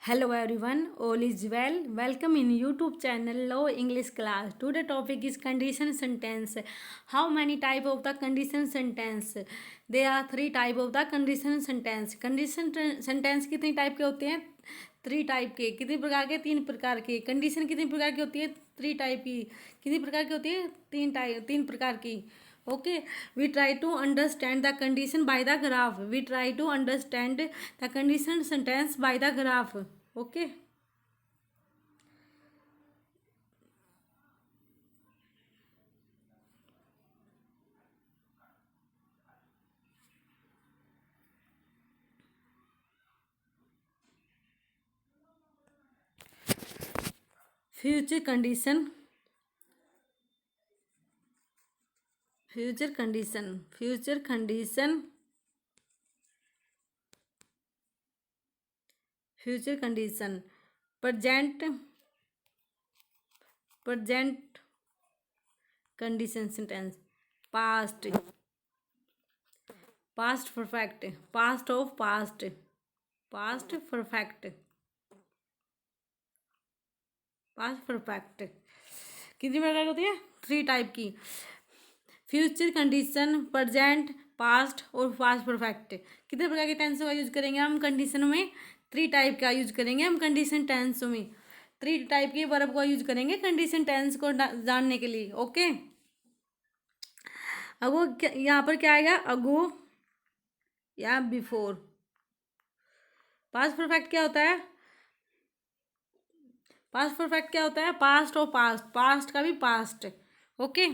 Hello everyone, all is well. Welcome in YouTube channel Low English class. Today topic is condition sentence. How many type of the condition sentence? There are three type of the condition sentence. Condition sentence कितनी type के होते हैं? Three type के. कितने प्रकार के? तीन प्रकार के. कंडीशन कितनी प्रकार की होती है? थ्री टाइप की. कितनी प्रकार की होती है? तीन प्रकार की. Okay, we try to understand the condition by the graph. We try to understand the condition sentence by the graph. Okay. Future condition. Future condition. Future condition. Future condition. Present. Present condition sentence. Past. Past perfect. Past of past. Past perfect. Past perfect. कितनी प्रकार की होती है? Three type की. Future condition, present, past और past perfect. कितने प्रकार के टेंसों का यूज करेंगे हम कंडीशन में? थ्री टाइप का यूज करेंगे हम कंडीशन टेंस में. थ्री टाइप के वर्ब का यूज करेंगे कंडीशन टेंस को जानने के लिए. ओके. अगो यहाँ पर क्या आएगा? अगो या बिफोर. पास्ट परफेक्ट क्या होता है? पास्ट परफेक्ट क्या होता है? पास्ट और पास्ट. पास्ट का भी पास्ट. ओके.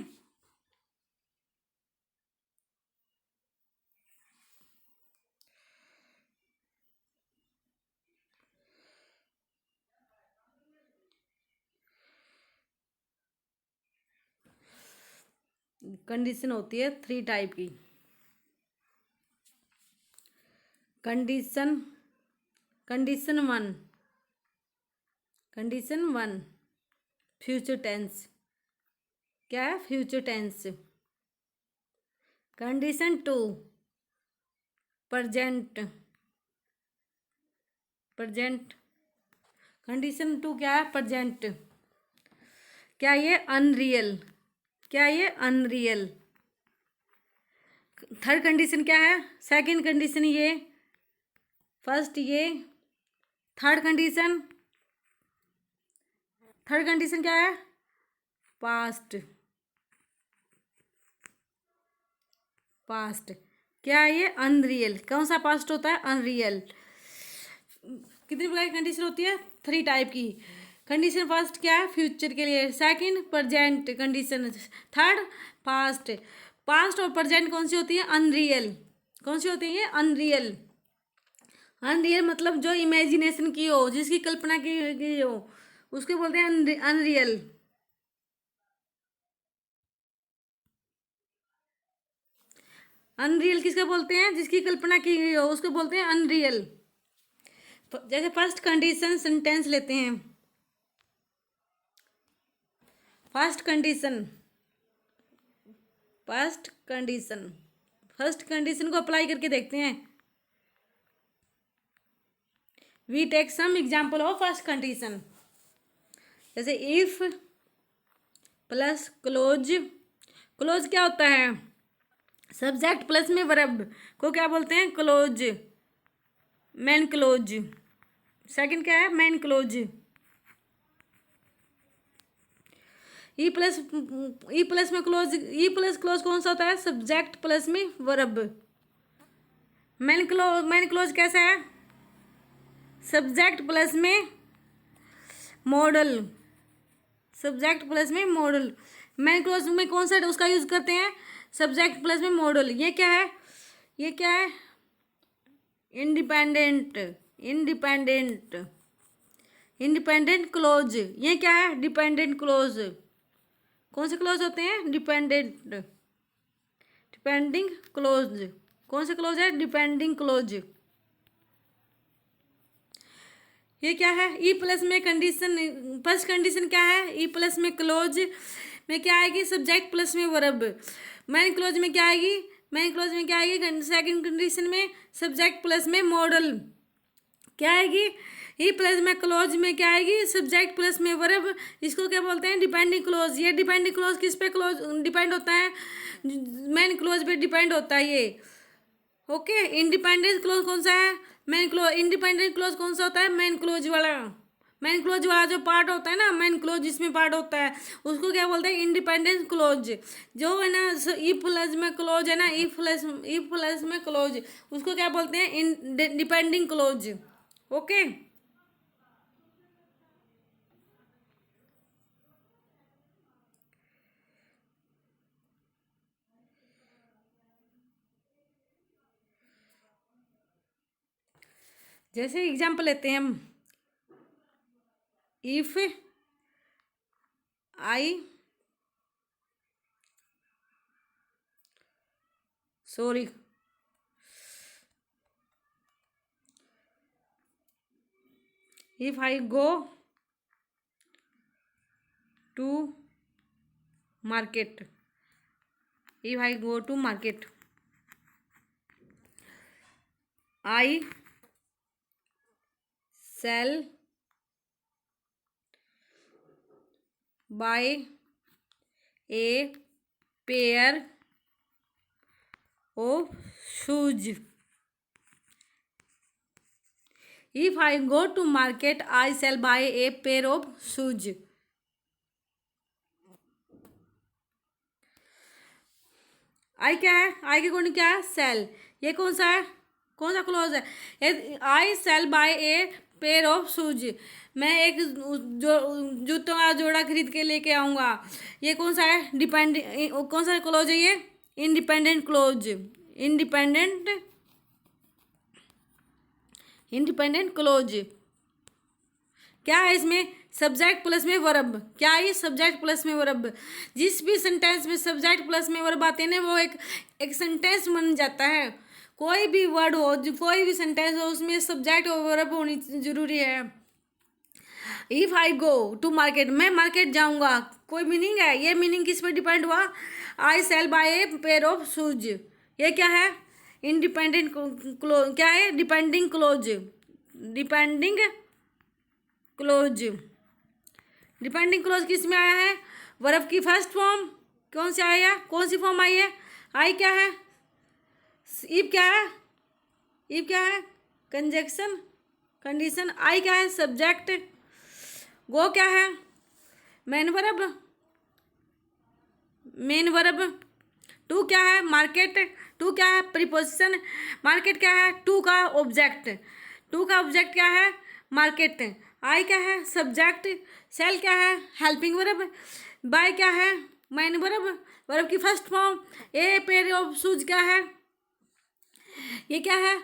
कंडीशन होती है थ्री टाइप की. Condition. Condition one. Condition one future tense. क्या है? Future tense. Condition two present. Present. Condition two क्या है? प्रेजेंट. क्या ये? अनरियल. क्या ये? अनरियल. थर्ड कंडीशन क्या है? सेकंड कंडीशन ये. फर्स्ट ये. Third condition. थर्ड कंडीशन क्या है? पास्ट. पास्ट. क्या है ये? अनरियल. कौन सा पास्ट होता है? अनरियल. कितनी प्रकार की कंडीशन होती है? थ्री टाइप की. कंडीशन फर्स्ट क्या है? फ्यूचर के लिए. Second present condition. Third past. Past और प्रेजेंट कौन सी होती है? अनरियल. कौन सी होती है? अनरियल. अनरियल मतलब जो इमेजिनेशन की हो, जिसकी कल्पना की हो, उसको बोलते हैं अनरियल. अनरियल किसका बोलते हैं? जिसकी कल्पना की गई हो उसको बोलते हैं अनरियल. जैसे फर्स्ट कंडीशन सेंटेंस लेते हैं. First condition. First condition. First condition को अप्लाई करके देखते हैं. We take some example of first condition. जैसे इफ प्लस क्लोज. क्लोज क्या होता है? सब्जेक्ट प्लस में वर्ब को क्या बोलते हैं? क्लोज. Main close. सेकंड क्या है? Main close. ई प्लस में क्लोज. ई प्लस क्लोज कौन सा होता है? सब्जेक्ट प्लस में वर्ब. मेन क्लोज कैसा है? सब्जेक्ट प्लस में मॉडल. सब्जेक्ट प्लस में मॉडल. मेन क्लोज में कौन सा उसका यूज करते हैं? सब्जेक्ट प्लस में मॉडल. ये क्या है? ये क्या है? इंडिपेंडेंट. इंडिपेंडेंट. Independent clause. ये क्या है? Dependent clause. कौन से क्लोज होते हैं? डिपेंडेंट. Depending close. कौन से क्लोज है? Depending close. ये क्या है? ई प्लस में कंडीशन. फर्स्ट कंडीशन क्या है? ई प्लस में क्लोज में क्या आएगी? सब्जेक्ट प्लस में वर्ब. मेन क्लोज में क्या आएगी? मेन क्लोज में क्या आएगी? सेकंड कंडीशन में सब्जेक्ट प्लस में मॉडल. क्या आएगी? ई प्लस में क्लोज में क्या आएगी, सब्जेक्ट प्लस में वर्ब, इसको क्या बोलते हैं, डिपेंडिंग क्लोज। ये डिपेंडिंग क्लोज किस पे क्लोज डिपेंड होता है, मेन क्लोज पे डिपेंड होता है ये। ओके, इंडिपेंडेंट क्लोज कौन सा है, मेन क्लोज। इंडिपेंडेंट क्लोज कौन सा होता है, मेन क्लोज वाला। मेन क्लोज वाला जो पार्ट होता है ना, मेन क्लोज जिसमें पार्ट होता है उसको क्या बोलते हैं, इंडिपेंडेंट क्लोज। जो है ना ई प्लस में क्लोज है ना, ई प्लस में क्लोज, उसको क्या बोलते हैं, डिपेंडिंग क्लोज। ओके, जैसे एग्जाम्पल लेते हैं हम, if I sorry if I go to market, if I go to market, I sell buy a pair of shoes। if I go to market, I shall buy a pair of shoes। आई क्या है, आई के according क्या है, cell. ये कौन सा है, कौन सा क्लोज है, I shall buy a pair of shoes. मैं एक जो जूतों का जोड़ा खरीद के लेके आऊँगा। ये कौन सा है, डिपेंड, कौन सा क्लोज है ये, independent clause. Independent independent clause क्या है इसमें, सब्जेक्ट प्लस में वर्ब। क्या है, सब्जेक्ट प्लस में वर्ब। जिस भी सेंटेंस में सब्जेक्ट प्लस में वर्ब आते हैं ना, वो एक सेंटेंस बन जाता है। कोई भी वर्ड हो, कोई भी सेंटेंस हो, उसमें सब्जेक्ट और वर्ब होनी जरूरी है। If I go to market, मैं मार्केट जाऊंगा, कोई मीनिंग है, ये मीनिंग किस पर डिपेंड हुआ, I shall buy a pair of shoes. ये क्या है, इंडिपेंडेंट क्लोज। क्या है, depending clause. Depending clause. Depending clause किस में आया है, वर्ब की फर्स्ट फॉर्म कौन से आया, कौन सी फॉर्म आई है, आई क्या है, इफ क्या है, इफ क्या है, कंजक्शन कंडीशन, आई क्या है, सब्जेक्ट, गो क्या है, main verb, main verb, to क्या है, मार्केट, टू क्या है, प्रीपोजिशन, मार्केट क्या है, टू का ऑब्जेक्ट, टू का ऑब्जेक्ट क्या है, मार्केट, आई क्या है, सब्जेक्ट, सेल क्या है, हेल्पिंग वर्ब, बाय क्या है, मेन वर्ब, वर्ब की first form, A pair of shoes क्या है, ये क्या है,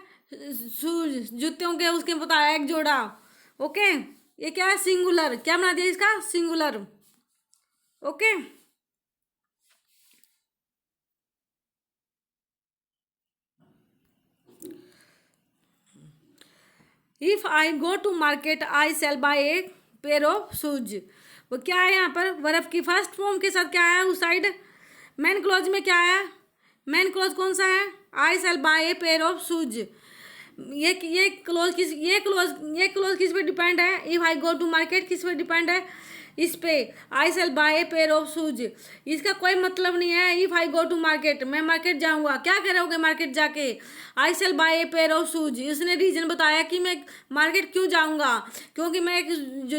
शूज जूतों के, उसके बताया एक जोड़ा। ओके, ये क्या है, सिंगुलर, क्या बना दिया इसका, singular. Okay, if I go to market I shall buy a pair of shoes. वो क्या है यहाँ पर, वर्ब की फर्स्ट फॉर्म के साथ क्या है उस साइड, मेन क्लॉज में क्या है, मेन क्लॉज कौन सा है, I shall buy a pair of shoes. ये क्लोज किस, ये क्लोज किस पे डिपेंड है, if I go to market किस पे डिपेंड है, इस पे, I shall buy a pair of shoes. इसका कोई मतलब नहीं है, if I go to market, मैं मार्केट जाऊंगा, क्या करोगे मार्केट जाके, I shall buy a pair of shoes. उसने रीजन बताया कि मैं मार्केट क्यों जाऊंगा, क्योंकि मैं एक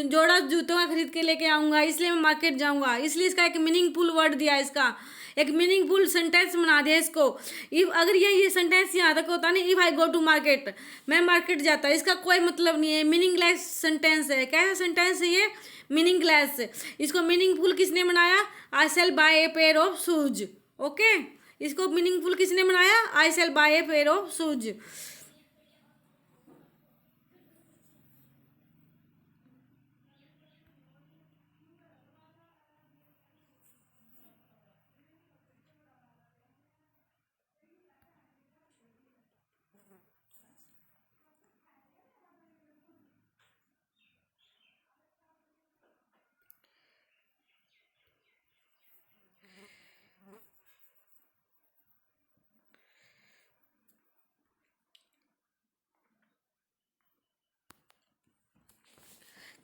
जोड़ा जूतों का खरीद के लेके आऊंगा, इसलिए मैं मार्केट जाऊंगा। इसलिए इसका एक मीनिंगफुल वर्ड दिया, इसका एक मीनिंगफुल सेंटेंस बना दिया इसको। इफ अगर ये सेंटेंस यहाँ तक होता नहीं, if I go to market, मैं मार्केट जाता, इसका कोई मतलब नहीं है, मीनिंगलेस सेंटेंस है। कैसा सेंटेंस है ये, मीनिंगलेस। इसको मीनिंगफुल किसने बनाया, I shall buy a pair of shoes. Okay, इसको मीनिंगफुल किसने बनाया, I shall buy a pair of shoes.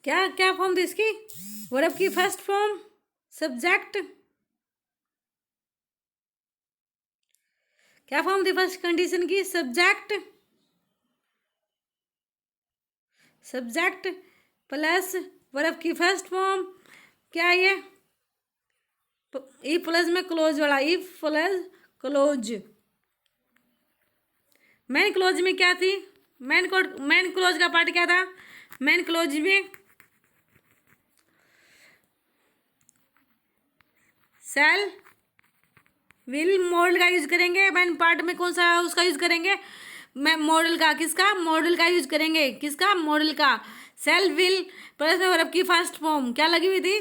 क्या क्या फॉर्म थी इसकी? वर्ब की फर्स्ट फॉर्म सब्जेक्ट। क्या फॉर्म थी फर्स्ट कंडीशन की? सब्जेक्ट। सब्जेक्ट प्लस वर्ब की फर्स्ट फॉर्म क्या है ये? ई प्लस में क्लोज वाला, E plus clause. Main clause में क्या थी? मेन क्लोज का पार्ट क्या था? मेन क्लोज में सेल विल मॉडल का यूज करेंगे। मेन पार्ट में कौन सा उसका यूज करेंगे? मैं मॉडल का, किसका? मॉडल का यूज करेंगे। किसका? मॉडल का। सेल विल प्लस में वर्ब की फर्स्ट फॉर्म क्या लगी हुई थी?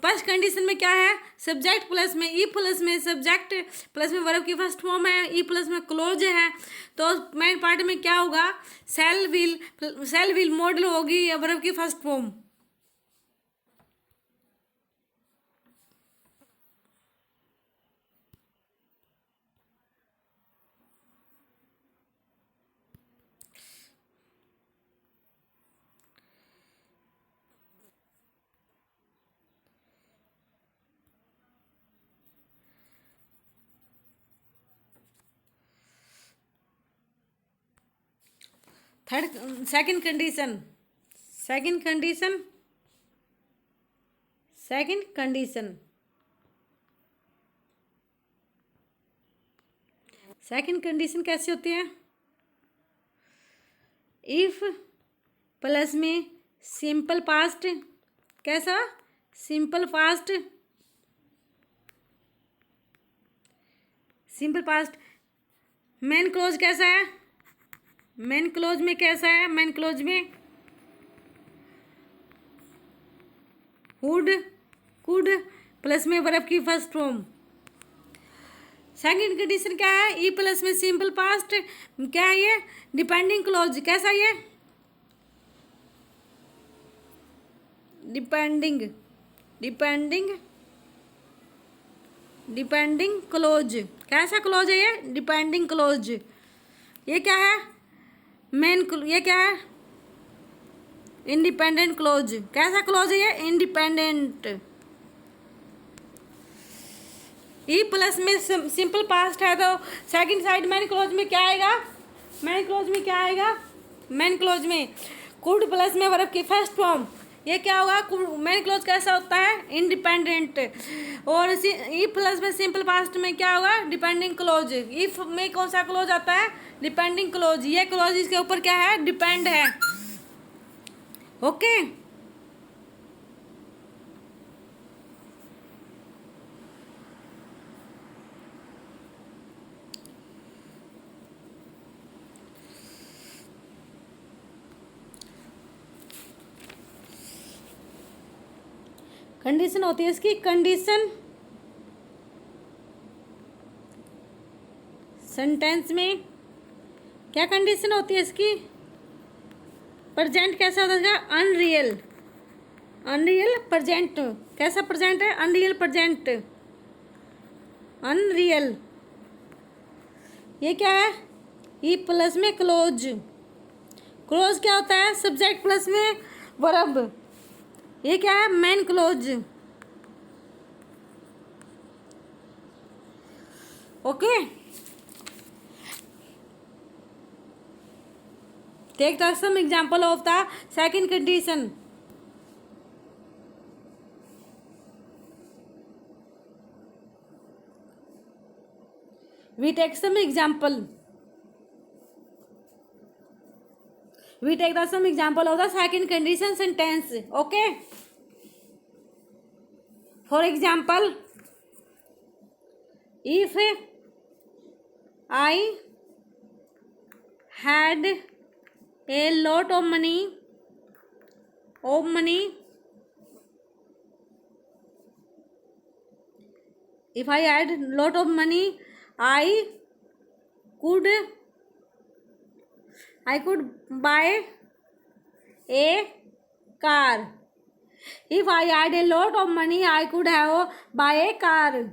फर्स्ट कंडीशन में क्या है? सब्जेक्ट प्लस में ई प्लस में सब्जेक्ट प्लस में वर्ब की फर्स्ट फॉर्म है, ई प्लस में क्लोज है। तो मेन पार्ट में क्या होगा? सेल विल मॉडल होगी या वर्ब की first form. Third second condition second condition second condition second condition कैसे होती है? इफ प्लस में सिंपल पास्ट। कैसा? Simple past. Simple past. Main close कैसा है? मेन क्लोज में कैसा है? मेन क्लोज में वुड कुड प्लस में वर्ब की फर्स्ट फॉर्म। सेकंड कंडीशन क्या है? ई प्लस में सिंपल पास्ट क्या है ये? Depending close. कैसा ये? Depending depending depending close. कैसा क्लोज है ये? Depending close. ये क्या है? ये क्या है? Independent close. कैसा क्लोज है ये? इंडिपेंडेंट। ई प्लस में सिंपल पास्ट है तो सेकंड साइड मेन क्लोज में क्या आएगा? मेन क्लोज में क्या आएगा? मेन क्लोज में कुड प्लस में वर्ब की फर्स्ट फॉर्म। ये क्या होगा? मेन क्लोज कैसा होता है? इंडिपेंडेंट। और ई प्लस में सिंपल पास्ट में क्या होगा? Depending close. इफ में कौन सा क्लोज आता है? Depending close. ये क्लोज इसके ऊपर क्या है? डिपेंड है। ओके। कंडीशन होती है इसकी कंडीशन सेंटेंस में। क्या कंडीशन होती है इसकी? प्रेजेंट कैसा होता है? अनरियल। Unreal present. कैसा प्रेजेंट है? Unreal present. अनरियल। ये क्या है? ई प्लस में क्लोज। क्लोज क्या होता है? सब्जेक्ट प्लस में वर्ब। ये क्या है? Main close. Okay. Take some example of the second condition. We take some example. We take some example of the second condition sentence. Okay. For example, if I had a lot of money, if I had lot of money, I could buy a car. If I had a lot of money, I could buy a car.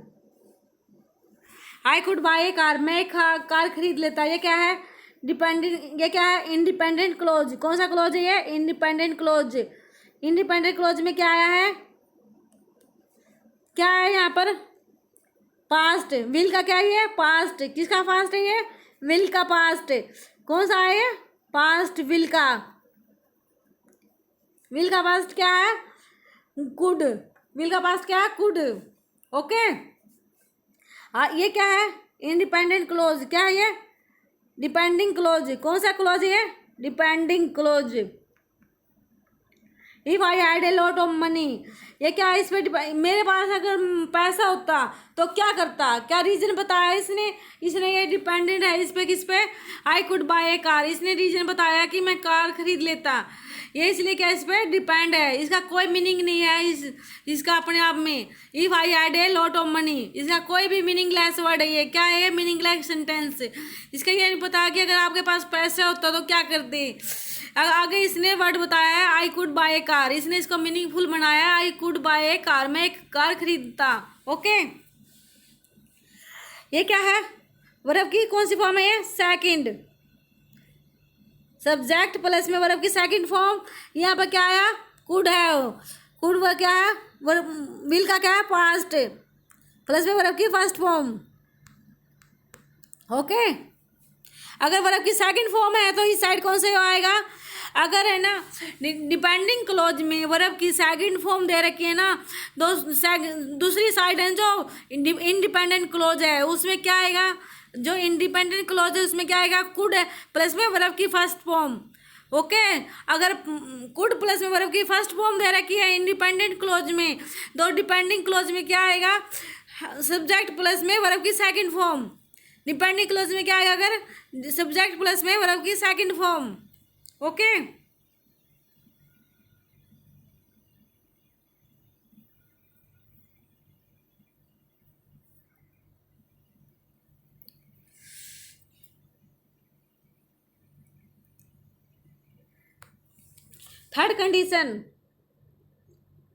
I could buy a car. मैं एक car खरीद लेता। ये क्या है? Dependent. ये क्या है? Independent close. कौन सा क्लोज है ये? Independent clause. इंडिपेंडेंट क्लोज में क्या आया है, क्या है यहाँ पर, पास्ट। विल का क्या है ये, पास्ट। किसका पास्ट है ये, विल का पास्ट। कौन सा है ये, पास्ट विल का। विल का पास्ट क्या है, कुड। विल का पास्ट क्या है, कुड। ओके। ये क्या है, इंडिपेंडेंट क्लोज। क्या है ये, डिपेंडिंग क्लोज। कौन सा क्लोज है, depending close. If I had a lot of money, ये क्या है, इस पे मेरे पास अगर पैसा होता तो क्या करता, क्या रीजन बताया इसने, इसने ये डिपेंडेंट है इस पे, किस पे, I could bye A car. इसने रीजन बताया कि मैं कार खरीद लेता, ये इसलिए क्या इस पे डिपेंड है। इसका कोई मीनिंग नहीं है इसका अपने आप में। If I had a lot of money, इसका कोई भी मीनिंगलेस वर्ड है ये। क्या है, मीनिंगलेस सेंटेंस। इसका ये नहीं पता कि अगर आपके पास पैसे होता तो क्या करते। आगे इसने वर्ड बताया है I could bye A car, इसने इसको मीनिंगफुल बनाया है, I could bye A car, मैं एक कार खरीदता। ओके। ये क्या है, वर्ब की कौन सी फॉर्म है ये, सेकंड। सब्जेक्ट प्लस में वर्ब की सेकंड फॉर्म। यहाँ पर क्या आया, कुड है। कुड वर्ब क्या है, विल का क्या है, पास्ट प्लस में वर्ब की फर्स्ट फॉर्म। ओके। अगर वर्ब की सेकंड फॉर्म है तो इस साइड कौन से आएगा, अगर है ना डिपेंडिंग क्लोज में वर्ब की सेकंड फॉर्म दे रखी है ना, दूसरी साइड है जो इंडिपेंडेंट क्लोज है उसमें क्या आएगा, जो इंडिपेंडेंट क्लोज है उसमें क्या आएगा, कुड है प्लस में वर्ब की फर्स्ट फॉर्म। ओके। अगर कुड प्लस में वर्ब की फर्स्ट फॉर्म दे रखी है इंडिपेंडेंट क्लोज में, तो डिपेंडिंग क्लोज में क्या आएगा, सब्जेक्ट प्लस में वर्ब की सेकंड फॉर्म। डिपेंडिंग क्लोज में क्या आएगा, अगर सब्जेक्ट प्लस में वर्ब की second form. Okay. Third condition,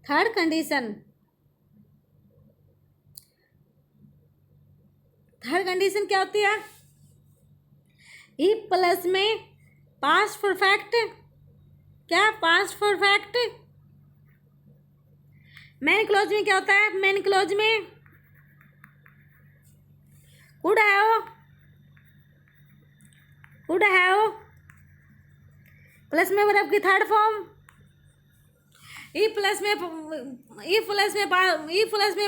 third condition, third condition क्या होती है, ई प्लस में पास्ट परफेक्ट, क्या पास्ट परफेक्ट। मेन क्लोज में क्या होता है, मेन क्लोज में could have, could have plus में वर्ब की थर्ड फॉर्म। ई प्लस में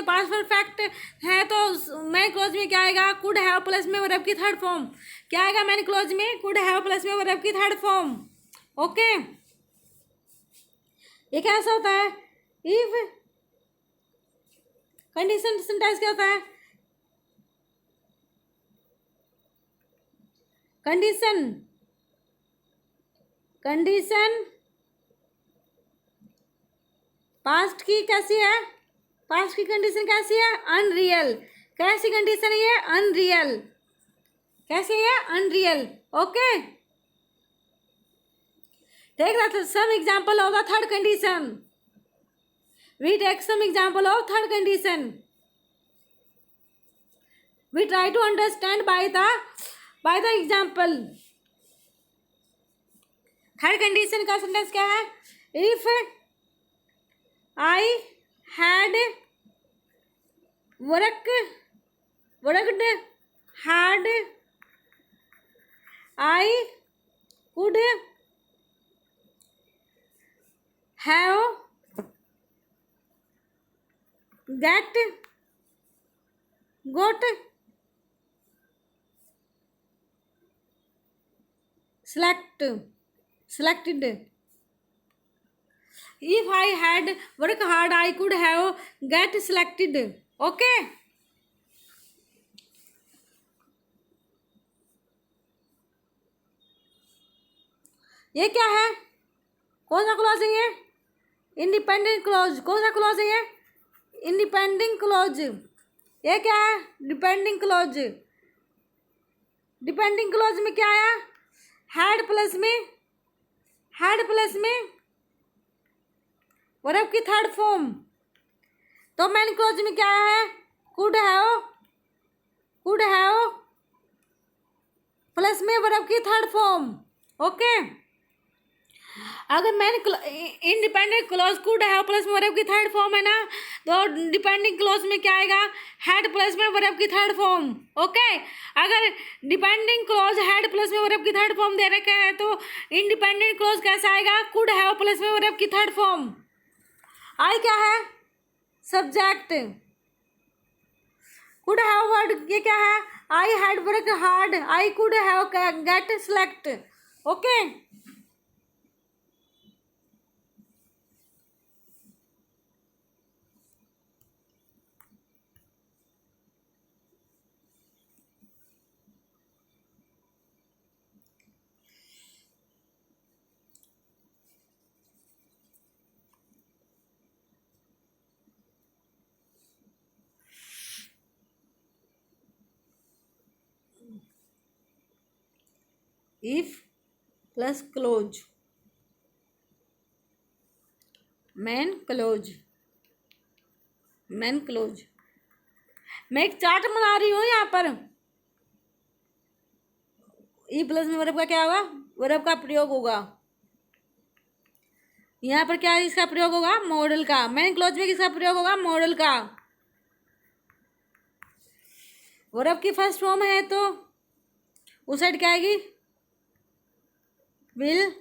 पास्ट परफेक्ट है तो मेन क्लोज में क्या आएगा, कुड हैव प्लस में वर्ब की थर्ड फॉर्म। क्या आएगा मेन क्लोज में, कुड हैव प्लस में वर्ब की थर्ड फॉर्म। ओके। ये कैसा होता है, इफ कंडीशन सेंटेंस क्या होता है, कंडीशन, कंडीशन पास्ट की कैसी है, पास्ट की कंडीशन कैसी है, अनरियल। कैसी कंडीशन है ये, अनरियल। कैसी है, unreal. Okay. take some example of the third condition. We take some example of third condition. We try to understand by the example. Third condition का सेंटेंस क्या है, if I had worked hard I could have got selected. If I had worked hard, I could have get selected. Okay. ये क्या है, कौन सा clause है ये, इंडिपेंडेंट क्लॉज। कौन सा क्लॉज है ये, इंडिपेंडिंग क्लॉज। ये क्या है, डिपेंडिंग क्लॉज। डिपेंडिंग क्लॉज में क्या आया, हैड प्लस में वर्ब की थर्ड फॉर्म। तो मेन क्लॉज में क्या है, कुड हैव प्लस में वर्ब की थर्ड फॉर्म। ओके। अगर मैंने independent clause could have plus में वर्ब की थर्ड फॉर्म है ना, तो डिपेंडिंग क्लॉज में क्या आएगा, हैड प्लस में वर्ब की थर्ड फॉर्म। ओके, अगर डिपेंडिंग क्लॉज हैड प्लस में वर्ब की थर्ड फॉर्म दे रखे हैं तो इंडिपेंडेंट क्लॉज कैसा आएगा, कुड हैव प्लस में वर्ब की थर्ड फॉर्म। आई क्या है, सब्जेक्ट। कुड हैव वर्ड ये क्या है, I had work hard, I could have get select. Okay, if plus close, man close, man close. मैं एक चार्ट बना रही हूँ यहाँ पर। ई प्लस में वर्ब का क्या होगा, वर्ब का प्रयोग होगा। यहाँ पर क्या इसका प्रयोग होगा, मॉडल का। मैन क्लोज में किसका प्रयोग होगा, मॉडल का। वर्ब की फर्स्ट फॉर्म है तो उस साइड क्या आएगी, विल,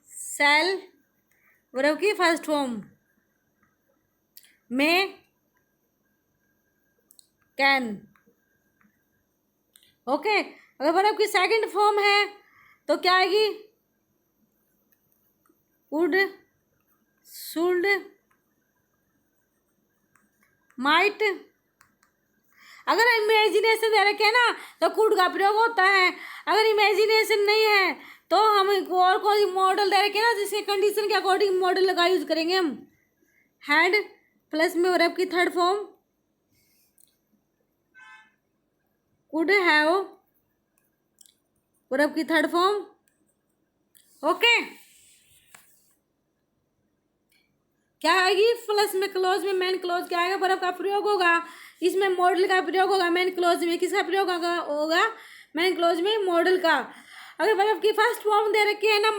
शैल। वर्ब की फर्स्ट फॉर्म में कैन। ओके, अगर वर्ब की सेकंड फॉर्म है तो क्या आएगी, वुड, शुड, माइट। अगर इमेजिनेशन दे रखे है ना तो कुड का प्रयोग होता है। अगर इमेजिनेशन नहीं है तो हम और कोई मॉडल दे रखे ना, जिसके कंडीशन के अकॉर्डिंग मॉडल का यूज करेंगे हम। हैड प्लस में वर्ब की third form, could have verb की थर्ड फॉर्म। ओके, क्या आएगी, प्लस में क्लोज में मैन क्लोज क्या आएगा, वर्ब का प्रयोग होगा। इसमें मॉडल का प्रयोग होगा। मैन क्लोज में किसका प्रयोग होगा, मैन क्लोज में मॉडल का। अगर वर्ब की फर्स्ट फॉर्म दे रखी है ना,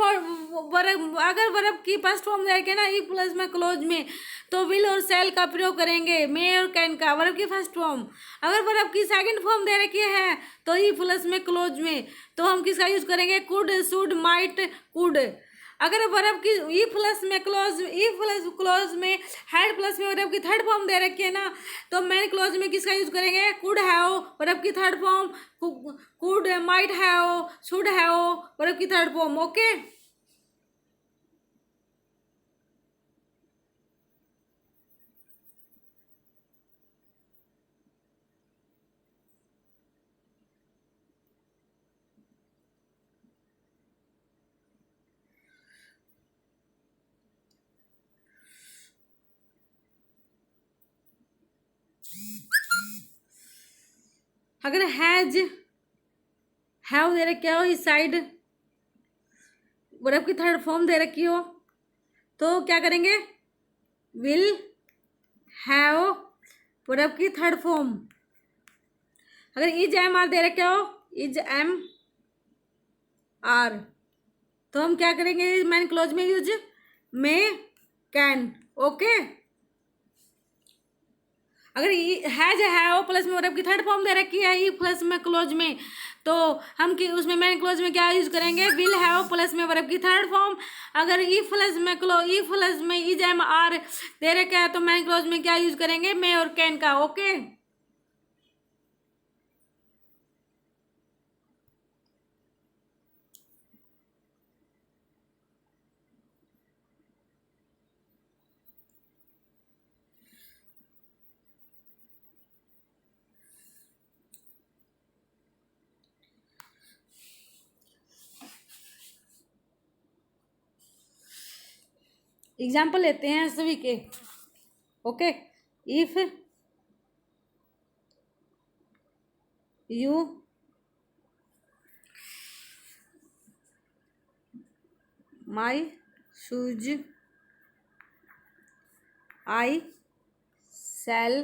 अगर वर्ब की फर्स्ट फॉर्म दे रखी है ना ई प्लस में क्लोज में, तो विल और शैल का प्रयोग करेंगे, मे और कैन का, वर्ब की फर्स्ट फॉर्म। अगर वर्ब की सेकंड फॉर्म दे रखी है तो ई प्लस में क्लोज में, तो हम किसका यूज करेंगे, कुड, शुड, माइट, कुड। अगर वर्ब की ई प्लस में क्लोज, ई प्लस क्लोज में हैड प्लस में वर्ब की थर्ड फॉर्म दे रखी है ना, तो मैन क्लोज में किसका यूज करेंगे, कुड हैव वर्ब की third form, could, might have, should have verb की थर्ड फॉर्म। ओके, अगर हैज, हैव दे रखी हो इस साइड, वर्ब की थर्ड फॉर्म दे रखी हो, तो क्या करेंगे, विल हैव वर्ब की थर्ड फॉर्म। अगर इज एम आर दे रखे हो, इज एम आर, तो हम क्या करेंगे, मैन क्लोज में यूज मे, कैन। ओके, अगर हैज हैव प्लस में वर्ब की थर्ड फॉर्म दे रखी है ई प्लस में क्लोज में, तो हम कि उसमें मैन क्लोज में क्या यूज करेंगे, विल हैव प्लस में वर्ब की थर्ड फॉर्म। अगर ई प्लस में ई प्लस में इज एम आर दे रखा है तो मैन क्लोज में क्या यूज करेंगे, मे और कैन का। ओके, एग्जाम्पल लेते हैं सभी के। Okay, if you my shoes, I shall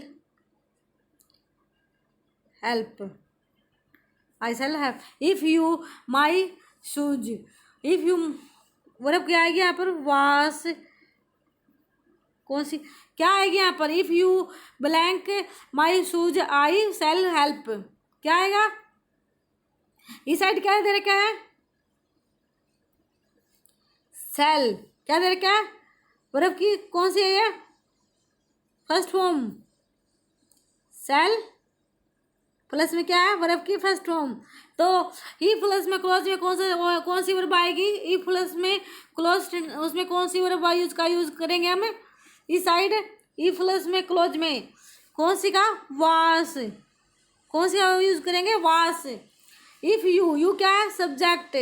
help, I shall help. If you my shoes, if you verb क्या आएगी यहाँ पर, वास, कौन सी क्या आएगी यहाँ पर, if you blank my shoes I shall help, क्या आएगा, इस साइड क्या दे रखा है, सेल, क्या दे रखा है, वर्ब की कौन सी है ये, फर्स्ट फॉर्म, सेल प्लस में क्या है, वर्ब की फर्स्ट फॉर्म। तो ई प्लस में क्लोज में कौन सी वर्ब आएगी, ई प्लस में क्लोज उसमें कौन सी वर्ब यूज करेंगे हम, इस साइड, ई प्लस में क्लोज में कौन सी का, वास, कौन सी यूज करेंगे, वास। इफ यू क्या है, सब्जेक्ट,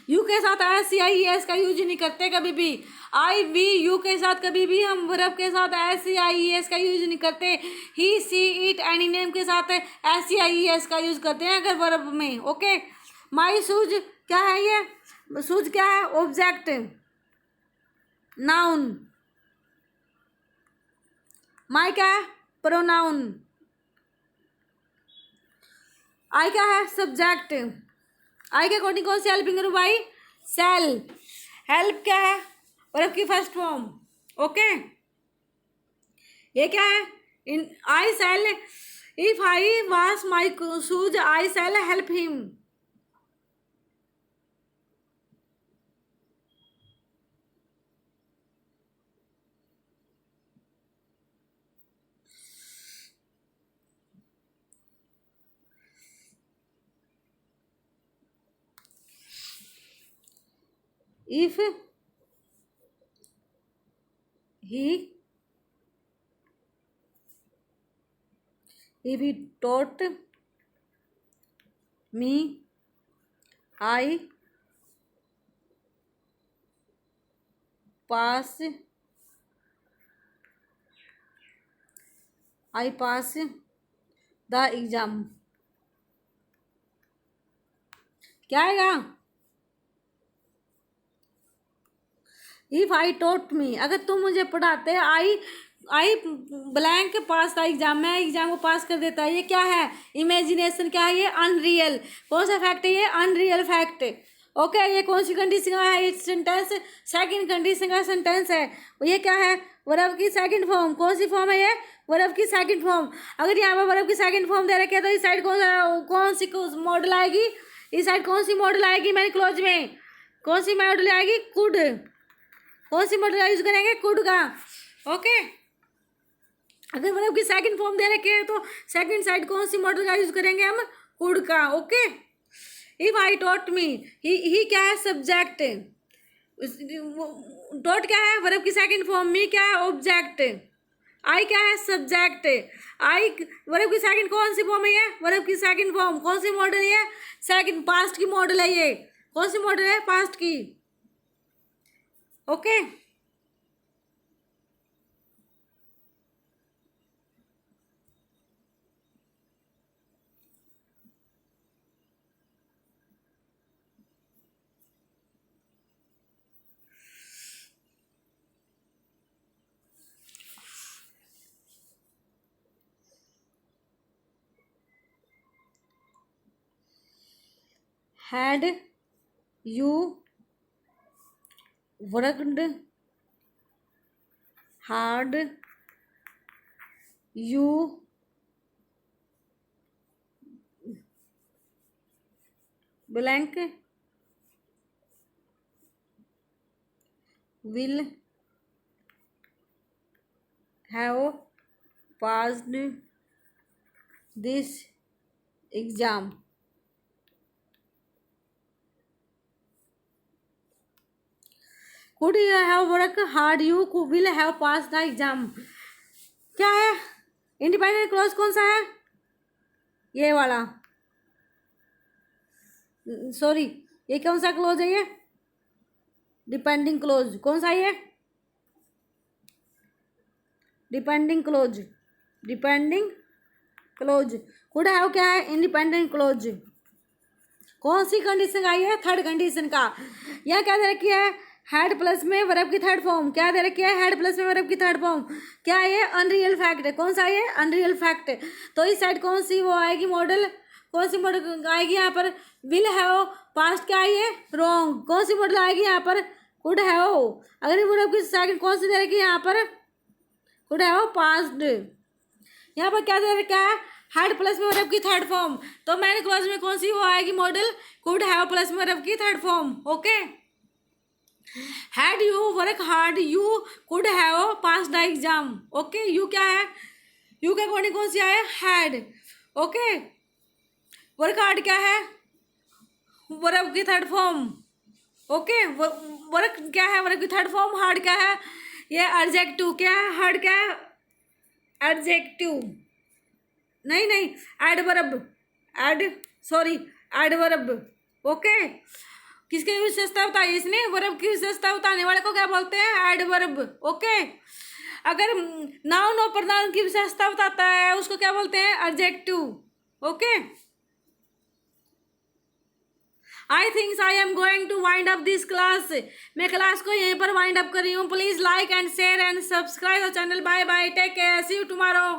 यू के साथ एस या ई एस का यूज नहीं करते कभी भी, आई वी यू के साथ कभी भी हम वर्ब के साथ एस या ई एस का यूज नहीं करते, ही सी इट एनी नेम के साथ एस या ई एस का यूज करते हैं अगर वर्ब में, ओके। माई शूज क्या है, ये शूज क्या है, ऑब्जेक्ट, नाउन, माई क्या है, प्रोनाउन, आई क्या है, सब्जेक्ट, आई के अकॉर्डिंग कौन सी हेल्पिंग करूँ भाई, सेल, हेल्प क्या है, वर्ब की फर्स्ट फॉर्म, ओके। ये क्या है, इन I shall, if I wash my shoes I shall help him, if he taught me I pass the exam, क्या आएगा, इफ आई टॉट मी, अगर तुम मुझे पढ़ाते, आई ब्लैंक पास था एग्जाम, मैं एग्जाम को पास कर देता, ये क्या है, इमेजिनेशन, क्या है ये, अनरियल, कौन सा फैक्ट है ये, अनरियल फैक्ट, ओके। ये कौन सी कंडीशन का है, ये सेंटेंस सेकंड कंडीशन का सेंटेंस है, ये क्या है, वर्ब की सेकंड फॉर्म, कौन सी फॉर्म है ये, वर्ब की सेकंड फॉर्म। अगर यहाँ पर वर्ब की सेकंड फॉर्म दे रखे है तो इस साइड कौन सी मॉडल आएगी, इस साइड कौन सी मॉडल आएगी, मैंने क्लोज में कौन सी मॉडल आएगी, कुड, कौन सी मॉडल का यूज करेंगे, कुड का, ओके। अगर वर्ब की सेकंड फॉर्म दे रखे है तो सेकंड साइड कौन सी मॉडल का यूज करेंगे हम, कुड का, okay. If I taught me, he क्या है, सब्जेक्ट, टॉट क्या है, वर्ब की सेकंड फॉर्म, मी क्या है, ऑब्जेक्ट, आई क्या है, सब्जेक्ट, आई वर्ब की सेकंड कौन सी फॉर्म है ये, वर्ब की सेकंड फॉर्म, कौन सी मॉडल है, सेकंड पास्ट की मॉडल है ये, कौन सी मॉडल है, पास्ट की, okay. Had you worked hard, you blank will have passed this exam. Could you have worked hard, you will have passed the exam. क्या है, इंडिपेंडेंट क्लॉज कौन सा है, ये वाला, सॉरी ये कौन सा क्लॉज है, ये डिपेंडिंग क्लॉज, कौन सा ये, depending clause, depending clause, could have क्या है, इंडिपेंडेंट क्लॉज, कौन सी कंडीशन आई है, थर्ड कंडीशन का। यह क्या दे रखी है, हेड प्लस में वर्ब की थर्ड फॉर्म, क्या दे रखी है, हेड प्लस में वर्ब की थर्ड फॉर्म, क्या है ये, अनरियल फैक्ट है, कौन सा ये, अनरियल फैक्ट। तो इस साइड कौन सी वो आएगी मॉडल, कौन सी मॉडल आएगी यहाँ पर? विल हैव पास्ट क्या आई है? रॉन्ग। कौन सी मॉडल आएगी यहाँ पर? Could have. अगर ये वर्ब की सेकंड कौन सी दे रखी है यहाँ पर? Could have past. यहाँ पर क्या दे रखा है? हैड प्लस में वर्ब की थर्ड फॉर्म। तो मैन क्लॉज में कौन सी वो आएगी मॉडल? कुड हैव प्लस में वर्ब की third form. Okay. Had you work hard, you could have pass the exam. Okay. You क्या है? यू के अकॉर्डिंग कौन सी आया? हैड। ओके। वर्क हार्ड क्या है? वर्ब की थर्ड फॉर्म। ओके। वर्क क्या है? वर्ब की थर्ड फॉर्म। हार्ड क्या है? ये एडजेक्टिव। क्या है? हार्ड क्या है? एडजेक्टिव। नहीं नहीं, एडवर्ब। एडवर्ब। ओके। किसकी विशेषता बताई इसने? वर्ब की विशेषता बताने वाले को क्या बोलते हैं? एडवर्ब। ओके। अगर नाउन और प्रोनाउन की विशेषता बताता है उसको क्या बोलते हैं? Adjective. Okay. I thinks I am going to wind up this class. मैं क्लास को यहीं पर वाइंड अप कर रही हूँ। Please like and share and subscribe the channel. Bye bye, take care, see you tomorrow.